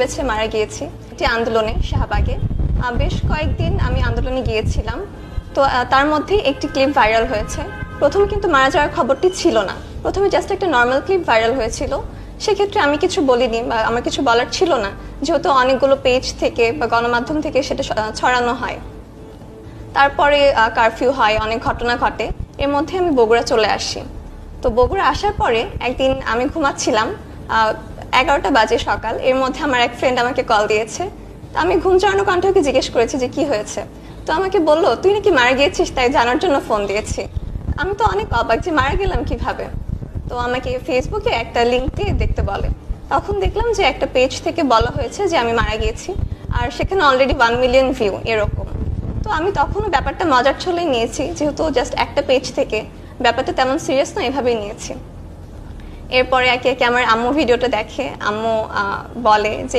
বেছে মারা গিয়েছি একটি আন্দোলনে শাহবাগে। বেশ কয়েকদিন আমি আন্দোলনে গিয়েছিলাম, তো তার মধ্যে একটি ক্লিপ ভাইরাল হয়েছে। প্রথমে কিন্তু মারা যাওয়ার খবরটি ছিল না, প্রথমে জাস্ট একটা নর্মাল ক্লিপ ভাইরাল হয়েছিল। সেক্ষেত্রে আমি কিছু বলিনি বা আমার কিছু বলার ছিল না, যেহেতু অনেকগুলো পেজ থেকে বা গণমাধ্যম থেকে সেটা ছড়ানো হয়। তারপরে কারফিউ হয়, অনেক ঘটনা ঘটে, এর মধ্যে আমি বগুড়া চলে আসি। তো বগুড়া আসার পরে একদিন আমি ঘুমাচ্ছিলাম, 11টা বাজে সকাল। এর মধ্যে আমার এক ফ্রেন্ড আমাকে কল দিয়েছে। তো আমি ঘুম জড়ানো কণ্ঠে ওকে জিজ্ঞেস করেছি যে কি হয়েছে। তো আমাকে বললো, তুই নাকি মারা গিয়েছিস, তাই জানার জন্য ফোন দিয়েছি। আমি তো অনেক অবাক যে মারা গেলাম কিভাবে। তো আমাকে ফেসবুকে একটা লিঙ্ক দিয়ে দেখতে বলে। তখন দেখলাম যে একটা পেজ থেকে বলা হয়েছে যে আমি মারা গিয়েছি, আর সেখানে অলরেডি 1 মিলিয়ন ভিউ এরকম। তো আমি তখনও ব্যাপারটা মজার ছলেই নিয়েছি, যেহেতু জাস্ট একটা পেজ থেকে, ব্যাপারটা তেমন সিরিয়াস না, এভাবেই নিয়েছি। এরপরে একে একে আমার আম্মু ভিডিওটা দেখে, আম্মু বলে যে